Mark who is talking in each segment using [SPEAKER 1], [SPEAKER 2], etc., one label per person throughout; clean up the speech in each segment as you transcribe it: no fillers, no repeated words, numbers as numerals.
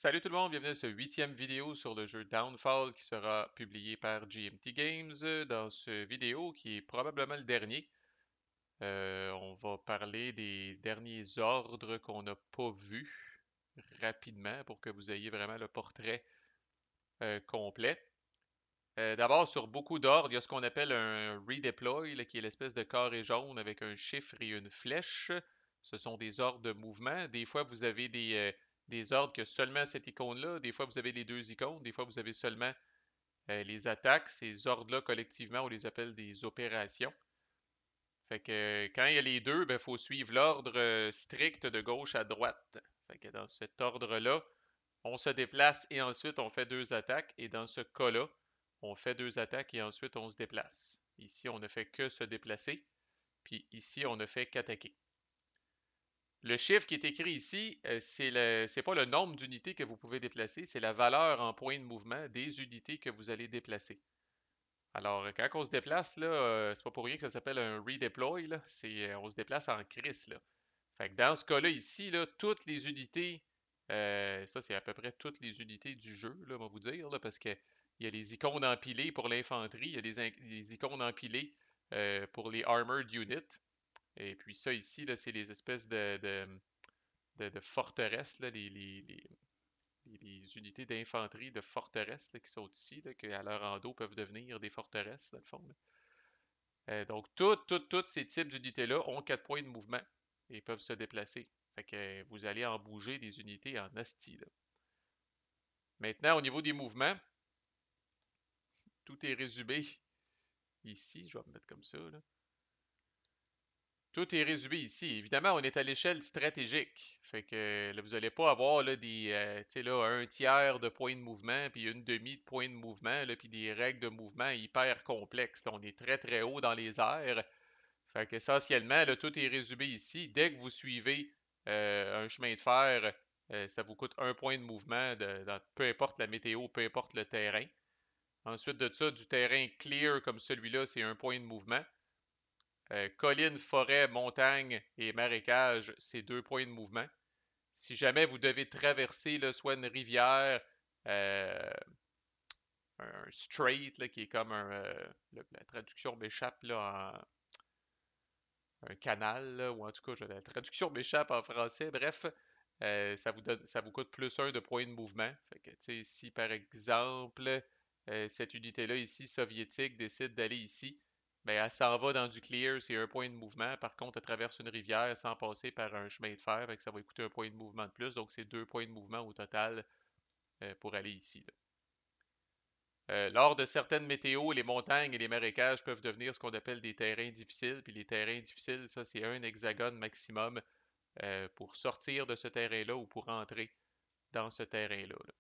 [SPEAKER 1] Salut tout le monde, bienvenue à ce huitième vidéo sur le jeu Downfall qui sera publié par GMT Games. Dans ce vidéo qui est probablement le dernier, on va parler des derniers ordres qu'on n'a pas vus rapidement pour que vous ayez vraiment le portrait complet. D'abord, sur beaucoup d'ordres, il y a ce qu'on appelle un redeploy, là, qui est l'espèce de carré jaune avec un chiffre et une flèche. Ce sont des ordres de mouvement. Des fois, vous avez des ordres que seulement cette icône-là. Des fois, vous avez les deux icônes. Des fois, vous avez seulement les attaques. Ces ordres-là, collectivement, on les appelle des opérations. Fait que quand il y a les deux, il faut suivre l'ordre strict de gauche à droite. Fait que dans cet ordre-là, on se déplace et ensuite on fait deux attaques. Et dans ce cas-là, on fait deux attaques et ensuite on se déplace. Ici, on ne fait que se déplacer. Puis ici, on ne fait qu'attaquer. Le chiffre qui est écrit ici, c'est pas le nombre d'unités que vous pouvez déplacer, c'est la valeur en points de mouvement des unités que vous allez déplacer. Alors, quand on se déplace, là, c'est pas pour rien que ça s'appelle un redeploy, là. On se déplace en crise, là. Fait que dans ce cas-là, ici, là, toutes les unités, ça c'est à peu près toutes les unités du jeu, là, on va vous dire, là, parce que il y a les icônes empilées pour l'infanterie, il y a les icônes empilées pour les armored units, et puis ça ici, là, c'est les espèces de forteresses, là, les unités d'infanterie de forteresse là, qui sont ici, là, qui à leur endos peuvent devenir des forteresses, dans le fond. Donc, tous ces types d'unités-là ont 4 points de mouvement et peuvent se déplacer. Fait que vous allez en bouger des unités en asti, là. Maintenant, au niveau des mouvements, tout est résumé ici. Je vais me mettre comme ça, là. Tout est résumé ici. Évidemment, on est à l'échelle stratégique. Fait que là, vous n'allez pas avoir là, tu sais, là, un tiers de points de mouvement, puis une demi de points de mouvement, là, puis des règles de mouvement hyper complexes. Là, on est très très haut dans les airs. Fait qu'essentiellement, là, tout est résumé ici. Dès que vous suivez un chemin de fer, ça vous coûte un point de mouvement, peu importe la météo, peu importe le terrain. Ensuite de ça, du terrain clear comme celui-là, c'est un point de mouvement. Colline, forêt, montagne et marécage, c'est deux points de mouvement. Si jamais vous devez traverser là, soit une rivière, euh, un strait, là, qui est comme la traduction m'échappe là, un canal, là, ou en tout cas, la traduction m'échappe en français. Bref, ça vous coûte plus un de points de mouvement. Fait que, tu sais, si par exemple, cette unité-là ici, soviétique, décide d'aller ici, ben, elle s'en va dans du clear, c'est un point de mouvement. Par contre, elle traverse une rivière sans passer par un chemin de fer, fait que ça va lui coûter un point de mouvement de plus. Donc, c'est deux points de mouvement au total pour aller ici, là. Lors de certaines météos, les montagnes et les marécages peuvent devenir ce qu'on appelle des terrains difficiles. Puis les terrains difficiles, ça, c'est un hexagone maximum pour sortir de ce terrain-là ou pour entrer dans ce terrain-là, là.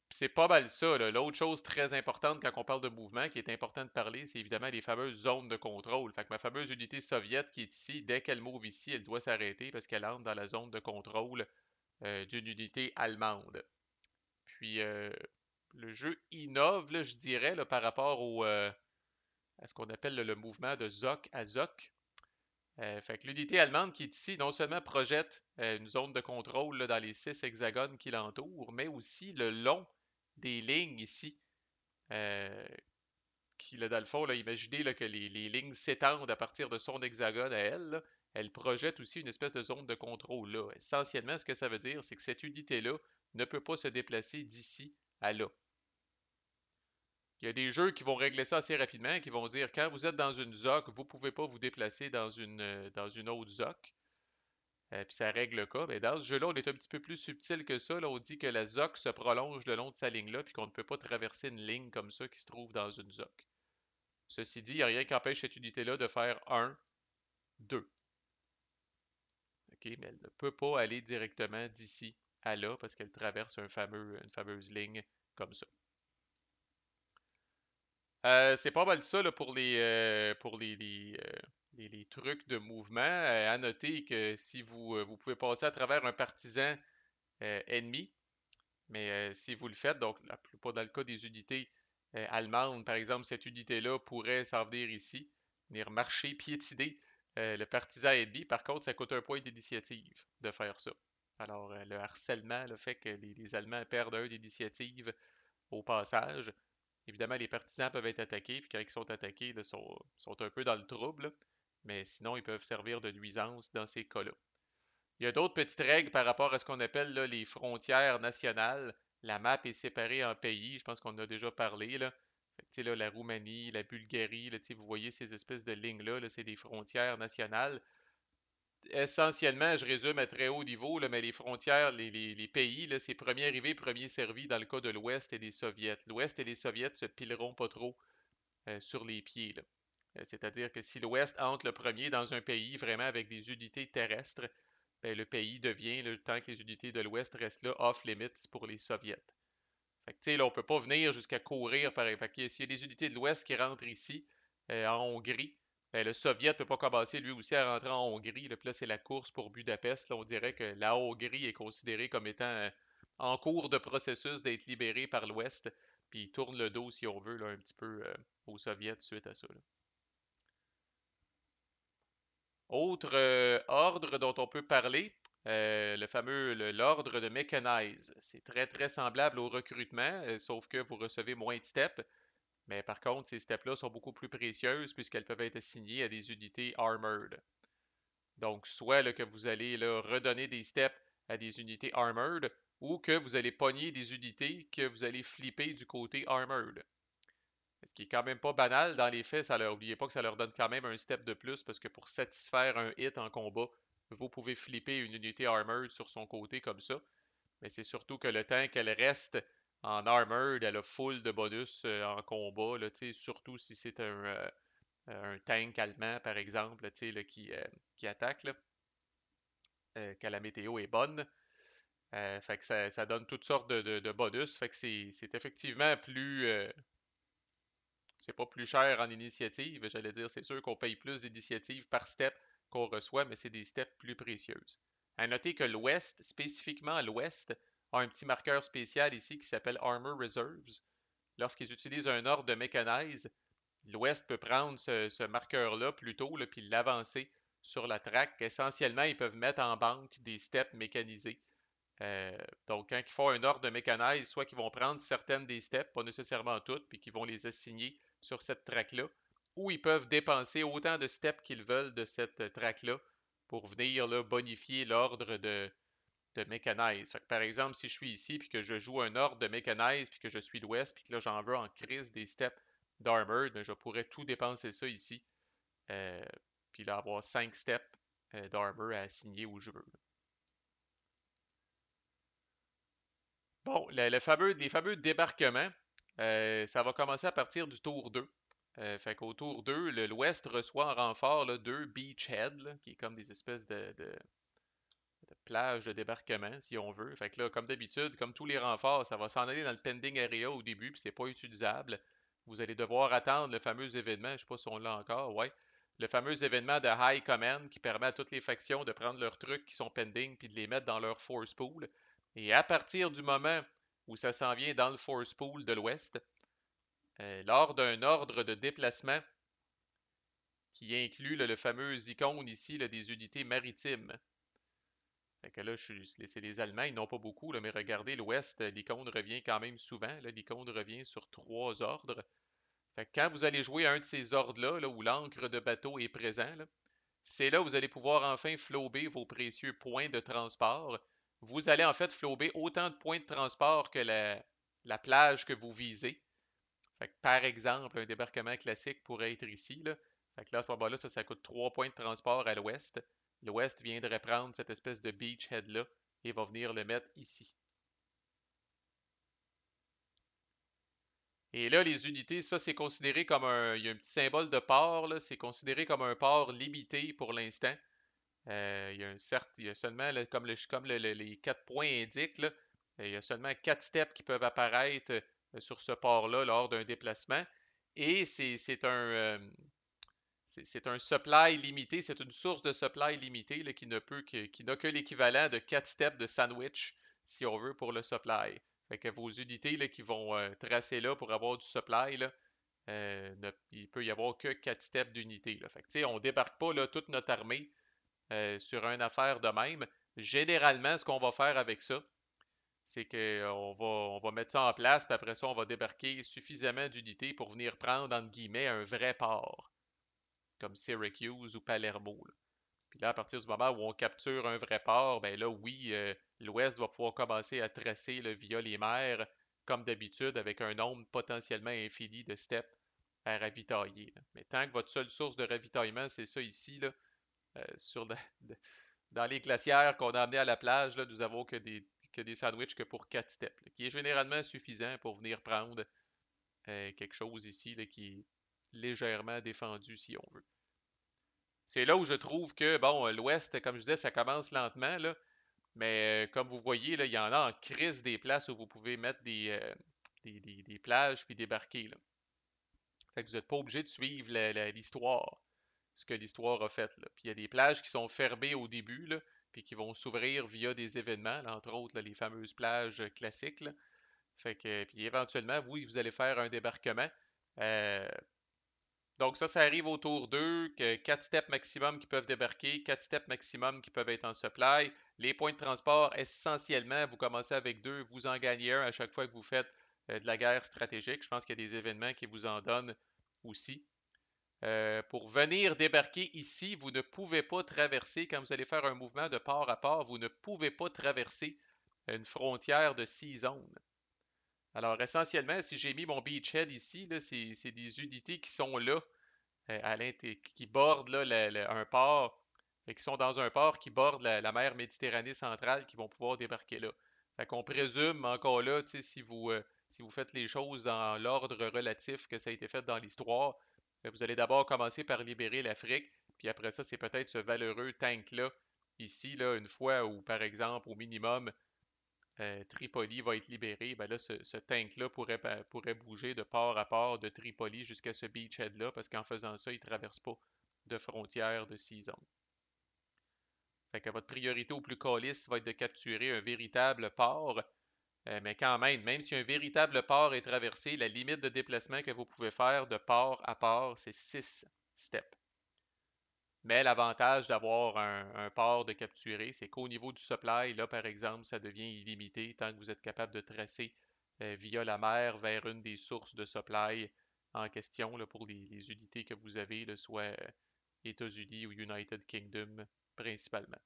[SPEAKER 1] Puis c'est pas mal ça, là. L'autre chose très importante quand on parle de mouvement, qui est important de parler, c'est évidemment les fameuses zones de contrôle. Fait que ma fameuse unité soviète qui est ici, dès qu'elle move ici, elle doit s'arrêter parce qu'elle entre dans la zone de contrôle d'une unité allemande. Puis le jeu innove, là, je dirais, là, par rapport à ce qu'on appelle le mouvement de ZOC à ZOC. Fait que l'unité allemande qui est ici, non seulement projette une zone de contrôle là, dans les 6 hexagones qui l'entourent, mais aussi le long des lignes ici, euh, qui, là, dans le fond, là, imaginez là, que les lignes s'étendent à partir de son hexagone à elle, là. Elle projette aussi une espèce de zone de contrôle là. Essentiellement, ce que ça veut dire, c'est que cette unité-là ne peut pas se déplacer d'ici à là. Il y a des jeux qui vont régler ça assez rapidement, qui vont dire quand vous êtes dans une ZOC, vous ne pouvez pas vous déplacer dans une autre ZOC. Puis ça règle le cas. Mais dans ce jeu-là, on est un petit peu plus subtil que ça. Là, on dit que la ZOC se prolonge le long de sa ligne-là, puis qu'on ne peut pas traverser une ligne comme ça qui se trouve dans une ZOC. Ceci dit, il n'y a rien qui empêche cette unité-là de faire un, 2. OK? Mais elle ne peut pas aller directement d'ici à là parce qu'elle traverse une fameuse ligne comme ça. C'est pas mal ça là, pour les trucs de mouvement. À noter que si vous pouvez passer à travers un partisan ennemi, mais si vous le faites, donc pas dans le cas des unités allemandes, par exemple, cette unité-là pourrait s'en venir ici, venir marcher, piétiner le partisan ennemi. Par contre, ça coûte un point d'initiative de faire ça. Alors, le harcèlement, le fait que les Allemands perdent un d'initiative au passage. Évidemment, les partisans peuvent être attaqués, puis quand ils sont attaqués, là, sont un peu dans le trouble, là. Mais sinon, ils peuvent servir de nuisance dans ces cas-là. Il y a d'autres petites règles par rapport à ce qu'on appelle là, les frontières nationales. La map est séparée en pays, je pense qu'on en a déjà parlé, là. Fait que, tu sais, là, la Roumanie, la Bulgarie, là, tu sais, vous voyez ces espèces de lignes-là, là, c'est des frontières nationales. Essentiellement, je résume à très haut niveau, là, mais les frontières, les pays, là, c'est premier arrivé, premier servi dans le cas de l'Ouest et des Soviets. L'Ouest et les Soviets se pileront pas trop sur les pieds, là. C'est-à-dire que si l'Ouest entre le premier dans un pays vraiment avec des unités terrestres, ben, le pays devient, là, tant que les unités de l'Ouest restent là, off limits pour les Soviets. Fait que, tu sais, là, on peut pas venir jusqu'à courir par exemple. S'il y a des unités de l'Ouest qui rentrent ici, en Hongrie, ben, le Soviet peut pas commencer lui aussi à rentrer en Hongrie. Là, puis là, c'est la course pour Budapest. Là, on dirait que la Hongrie est considérée comme étant en cours de processus d'être libérée par l'Ouest. Puis il tourne le dos, si on veut, là, un petit peu aux Soviets suite à ça, là. Autre ordre dont on peut parler, le fameux l'ordre de Mechanize. C'est très très semblable au recrutement, sauf que vous recevez moins de steps. Mais par contre, ces steps-là sont beaucoup plus précieuses puisqu'elles peuvent être assignées à des unités armored. Donc, soit là, que vous allez là, redonner des steps à des unités armored ou que vous allez pogner des unités que vous allez flipper du côté armored. Ce qui est quand même pas banal dans les faits, oubliez pas que ça leur donne quand même un step de plus parce que pour satisfaire un hit en combat, vous pouvez flipper une unité armored sur son côté comme ça. Mais c'est surtout que le temps qu'elle reste en armored, elle a full de bonus en combat, là, surtout si c'est un tank allemand, par exemple, là, qui attaque, là, quand la météo est bonne. Fait que ça donne toutes sortes de bonus. Fait que c'est effectivement c'est pas plus cher en initiative, j'allais dire, c'est sûr qu'on paye plus d'initiatives par step qu'on reçoit, mais c'est des steps plus précieuses. À noter que l'Ouest, spécifiquement l'Ouest, a un petit marqueur spécial ici qui s'appelle Armor Reserves. Lorsqu'ils utilisent un ordre de Mechanize, l'Ouest peut prendre ce marqueur-là plutôt, là, puis l'avancer sur la track. Essentiellement, ils peuvent mettre en banque des steps mécanisés. Euh, donc, quand ils font un ordre de mécanize, soit qu'ils vont prendre certaines des steps, pas nécessairement toutes, puis qu'ils vont les assigner sur cette track-là, ou ils peuvent dépenser autant de steps qu'ils veulent de cette track-là pour venir là, bonifier l'ordre de mécanize. Fait que, par exemple, si je suis ici, puis que je joue un ordre de mécanize, puis que je suis l'ouest, puis que là j'en veux en crise des steps d'armor, ben, je pourrais tout dépenser ça ici, euh, puis là avoir 5 steps d'armor à assigner où je veux. Bon, les fameux débarquements, ça va commencer à partir du tour 2. Fait qu'au tour 2, l'Ouest reçoit en renfort là, deux beachheads, là, qui est comme des espèces de plages de débarquement, si on veut. Fait que là, comme d'habitude, comme tous les renforts, ça va s'en aller dans le pending area au début, puis c'est pas utilisable. Vous allez devoir attendre le fameux événement, je sais pas si on l'a encore, ouais. Le fameux événement de High Command qui permet à toutes les factions de prendre leurs trucs qui sont pending puis de les mettre dans leur force pool. Et à partir du moment où ça s'en vient dans le force pool de l'Ouest, lors d'un ordre de déplacement qui inclut là, le fameux icône ici là, des unités maritimes. Fait que là, c'est les Allemands, ils n'ont pas beaucoup, là, mais regardez, l'Ouest, l'icône revient quand même souvent. L'icône revient sur trois ordres. Fait que quand vous allez jouer à un de ces ordres-là, là, où l'encre de bateau est présent, là, c'est là où vous allez pouvoir enfin flober vos précieux points de transport. Vous allez en fait flober autant de points de transport que la plage que vous visez. Fait que, par exemple, un débarquement classique pourrait être ici, là. Fait que là, à ce moment-là, ça coûte 3 points de transport à l'ouest. L'ouest viendrait prendre cette espèce de beachhead-là et va venir le mettre ici. Et là, les unités, ça, c'est considéré comme un. Il y a un petit symbole de port, là. C'est considéré comme un port limité pour l'instant. Il y a certes, il y a seulement, là, comme les 4 points indiquent, là, il y a seulement 4 steps qui peuvent apparaître sur ce port-là lors d'un déplacement. Et c'est un supply limité, c'est une source de supply limitée là, qui n'a que l'équivalent de 4 steps de sandwich, si on veut, pour le supply. Fait que vos unités là, qui vont tracer là pour avoir du supply, là, il peut y avoir que 4 steps d'unité. Fait que, on ne débarque pas là, toute notre armée sur une affaire de même. Généralement, ce qu'on va faire avec ça, c'est qu'on va mettre ça en place, puis après ça, on va débarquer suffisamment d'unités pour venir prendre, entre guillemets, un vrai port, comme Syracuse ou Palermo, là. Puis là, à partir du moment où on capture un vrai port, ben là, oui, l'Ouest va pouvoir commencer à tracer là, via les mers, comme d'habitude, avec un nombre potentiellement infini de steps à ravitailler, là. Mais tant que votre seule source de ravitaillement, c'est ça ici, là, sur dans les glacières qu'on a amenées à la plage, là, nous avons que des sandwichs que pour 4 steps, là, qui est généralement suffisant pour venir prendre quelque chose ici là, qui est légèrement défendu si on veut. C'est là où je trouve que, bon, l'Ouest, comme je disais, ça commence lentement, là, mais comme vous voyez, là, il y en a en crise des places où vous pouvez mettre des plages puis débarquer, là. Fait que vous n'êtes pas obligé de suivre l'histoire, ce que l'histoire a fait, là. Puis il y a des plages qui sont fermées au début, là, puis qui vont s'ouvrir via des événements, là, entre autres là, les fameuses plages classiques, là. Fait que, puis éventuellement, vous allez faire un débarquement. Euh, donc ça arrive autour d'eux, que 4 steps maximum qui peuvent débarquer, 4 steps maximum qui peuvent être en supply. Les points de transport, essentiellement, vous commencez avec 2, vous en gagnez un à chaque fois que vous faites de la guerre stratégique. Je pense qu'il y a des événements qui vous en donnent aussi. Pour venir débarquer ici, vous ne pouvez pas traverser, quand vous allez faire un mouvement de port à port, vous ne pouvez pas traverser une frontière de 6 zones. Alors, essentiellement, si j'ai mis mon beachhead ici, là, c'est des unités qui sont là, qui bordent là, un port, qui sont dans un port qui borde la mer Méditerranée centrale, qui vont pouvoir débarquer là. Fait qu'on présume encore là, si vous faites les choses dans l'ordre relatif que ça a été fait dans l'histoire, vous allez d'abord commencer par libérer l'Afrique, puis après ça, c'est peut-être ce valeureux tank-là, ici, là, une fois où, par exemple, au minimum, Tripoli va être libéré, ben là, ce tank-là pourrait bouger de port à port de Tripoli jusqu'à ce beachhead-là, parce qu'en faisant ça, il ne traverse pas de frontières de 6 zones. Fait que votre priorité au plus calice va être de capturer un véritable port, mais quand même si un véritable port est traversé, la limite de déplacement que vous pouvez faire de port à port, c'est 6 steps. Mais l'avantage d'avoir un port de capturer, c'est qu'au niveau du supply, là, par exemple, ça devient illimité tant que vous êtes capable de tracer via la mer vers une des sources de supply en question là, pour les unités que vous avez, là, soit États-Unis ou United Kingdom principalement.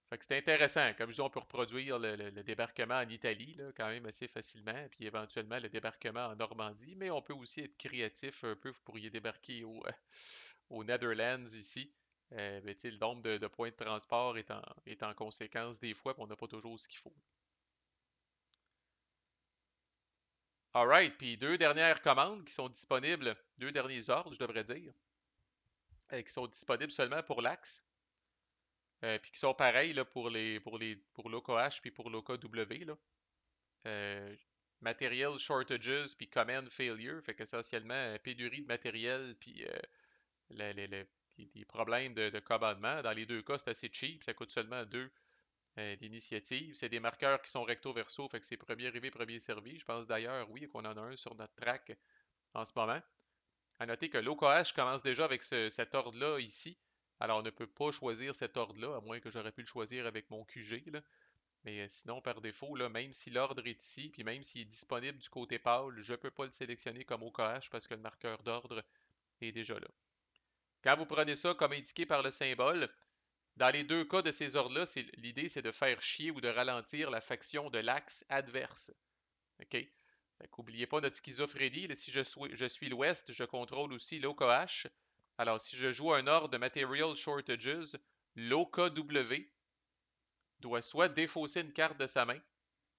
[SPEAKER 1] Fait que c'est intéressant. Comme je dis, on peut reproduire le débarquement en Italie, là, quand même assez facilement, puis éventuellement le débarquement en Normandie, mais on peut aussi être créatif un peu. Vous pourriez débarquer aux Netherlands ici. Mais tu sais, le nombre de points de transport est en conséquence des fois, puis on n'a pas toujours ce qu'il faut. Alright, puis deux dernières commandes qui sont disponibles, deux derniers ordres, je devrais dire, qui sont disponibles seulement pour l'Axe, puis qui sont pareils là, pour l'OKH puis pour l'OKW, là. euh, Material shortages puis command failure, fait qu'essentiellement pénurie de matériel puis les problèmes de commandement. Dans les deux cas, c'est assez cheap, ça coûte seulement 2 d'initiative. C'est des marqueurs qui sont recto-verso, fait que c'est premier arrivé, premier servi. Je pense d'ailleurs, oui, qu'on en a un sur notre track en ce moment. À noter que l'OKH commence déjà avec cet ordre-là ici. Alors, on ne peut pas choisir cet ordre-là, à moins que j'aurais pu le choisir avec mon QG, là. Mais sinon, par défaut, là, même si l'ordre est ici, puis même s'il est disponible du côté pâle, je ne peux pas le sélectionner comme OKH parce que le marqueur d'ordre est déjà là. Quand vous prenez ça comme indiqué par le symbole, dans les deux cas de ces ordres-là, l'idée c'est de faire chier ou de ralentir la faction de l'axe adverse. OK? N'oubliez pas notre schizophrénie. Là, si je suis l'Ouest, je contrôle aussi l'OKH. Alors, si je joue un ordre de Material Shortages, l'OKW doit soit défausser une carte de sa main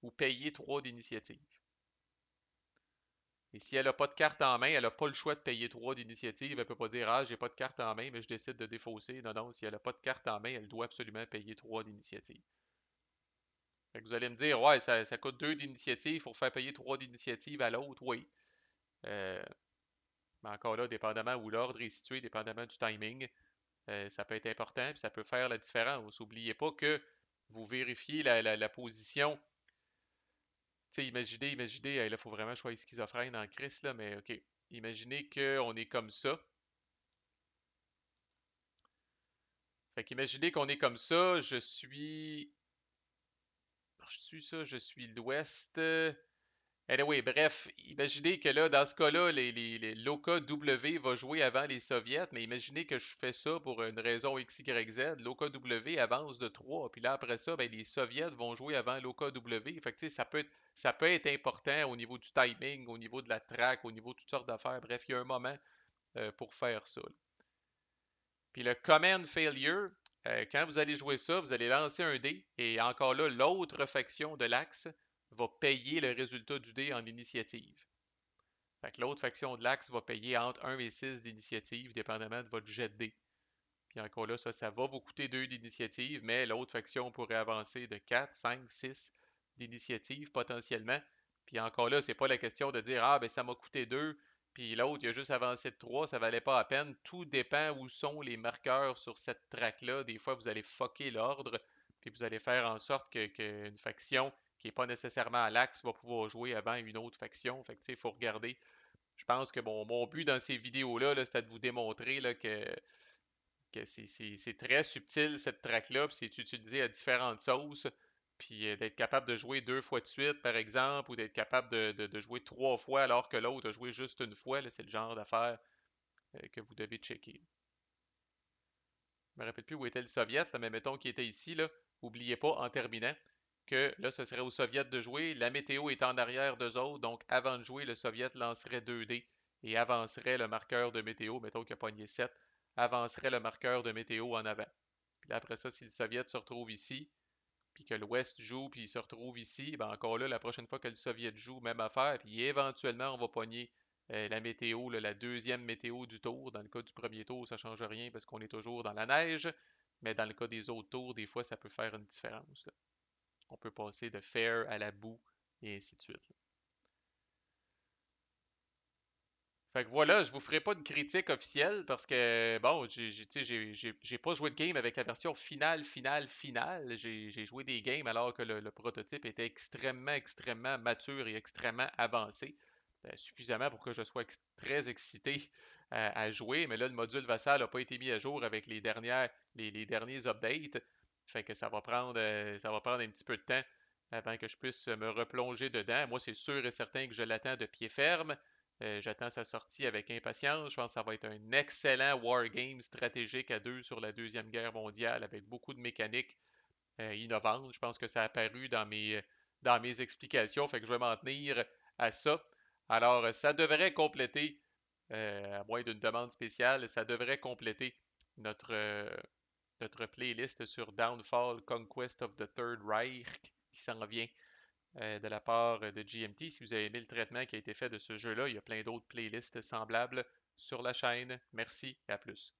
[SPEAKER 1] ou payer 3 d'initiative. Et si elle n'a pas de carte en main, elle n'a pas le choix de payer 3 d'initiative. Elle ne peut pas dire ah, j'ai pas de carte en main, mais je décide de défausser. Non, non, si elle n'a pas de carte en main, elle doit absolument payer 3 d'initiative. Fait que vous allez me dire, ouais, ça coûte 2 d'initiative, il faut faire payer 3 d'initiative à l'autre, oui. Euh, mais encore là, dépendamment où l'ordre est situé, dépendamment du timing, ça peut être important et ça peut faire la différence. N'oubliez pas que vous vérifiez la position. Tu sais, imaginez, là, il faut vraiment choisir schizophrène en crise, là, mais OK. Imaginez qu'on est comme ça. Fait qu'imaginez qu'on est comme ça, je suis ça, je suis l'ouest. Anyway, bref, imaginez que là, dans ce cas-là, l'OKW va jouer avant les Soviets, mais imaginez que je fais ça pour une raison X, Y, Z. L'OKW avance de 3, puis là, après ça, ben, les Soviets vont jouer avant l'OKW. Fait que, tu sais, ça peut être important au niveau du timing, au niveau de la track, au niveau de toutes sortes d'affaires. Bref, il y a un moment pour faire ça, là. Puis le command failure, quand vous allez jouer ça, vous allez lancer un dé et encore là, l'autre faction de l'axe va payer le résultat du dé en initiative. Fait que l'autre faction de l'axe va payer entre 1 et 6 d'initiative, dépendamment de votre jet de dé. Puis encore là, ça va vous coûter 2 d'initiative, mais l'autre faction pourrait avancer de 4, 5, 6 d'initiative potentiellement. Puis encore là, c'est pas la question de dire ah ben ça m'a coûté 2, puis l'autre il a juste avancé de 3, ça valait pas la peine. Tout dépend où sont les marqueurs sur cette track-là. Des fois, vous allez fucker l'ordre, puis vous allez faire en sorte qu'une faction qui n'est pas nécessairement à l'axe va pouvoir jouer avant une autre faction. Fait que tu sais, il faut regarder. Je pense que mon but dans ces vidéos-là, -là, c'était de vous démontrer là, que c'est très subtil cette track-là, puis c'est utilisé à différentes sauces. Puis d'être capable de jouer 2 fois de suite, par exemple, ou d'être capable de jouer 3 fois alors que l'autre a joué juste une fois, là, c'est le genre d'affaire que vous devez checker. Je me rappelle plus où était le Soviet, là, mais mettons qu'il était ici, là. N'oubliez pas, en terminant, que là, ce serait au Soviet de jouer. La météo est en arrière d'eux autres, donc avant de jouer, le Soviet lancerait 2 dés et avancerait le marqueur de météo, mettons qu'il a pogné 7, avancerait le marqueur de météo en avant. Puis là, après ça, si le Soviet se retrouve ici, puis que l'Ouest joue, puis il se retrouve ici, ben encore là, la prochaine fois que le Soviet joue, même affaire, puis éventuellement, on va pogner la météo, là, la deuxième météo du tour. Dans le cas du premier tour, ça ne change rien parce qu'on est toujours dans la neige, mais dans le cas des autres tours, des fois, ça peut faire une différence, là. On peut passer de fair à la boue, et ainsi de suite. Fait que voilà, je vous ferai pas une critique officielle parce que, bon, j'ai pas joué de game avec la version finale. J'ai joué des games alors que le prototype était extrêmement mature et extrêmement avancé. Suffisamment pour que je sois très excité à jouer, mais là, le module Vassal n'a pas été mis à jour avec les derniers updates. Fait que ça va prendre un petit peu de temps avant que je puisse me replonger dedans. Moi, c'est sûr et certain que je l'attends de pied ferme. J'attends sa sortie avec impatience. Je pense que ça va être un excellent wargame stratégique à deux sur la Deuxième Guerre mondiale avec beaucoup de mécaniques innovantes. Je pense que ça a apparu dans mes explications, fait que je vais m'en tenir à ça. Alors, ça devrait compléter, à moins d'une demande spéciale, ça devrait compléter notre, notre playlist sur Downfall Conquest of the Third Reich qui s'en vient de la part de GMT. Si vous avez aimé le traitement qui a été fait de ce jeu-là, il y a plein d'autres playlists semblables sur la chaîne. Merci et à plus.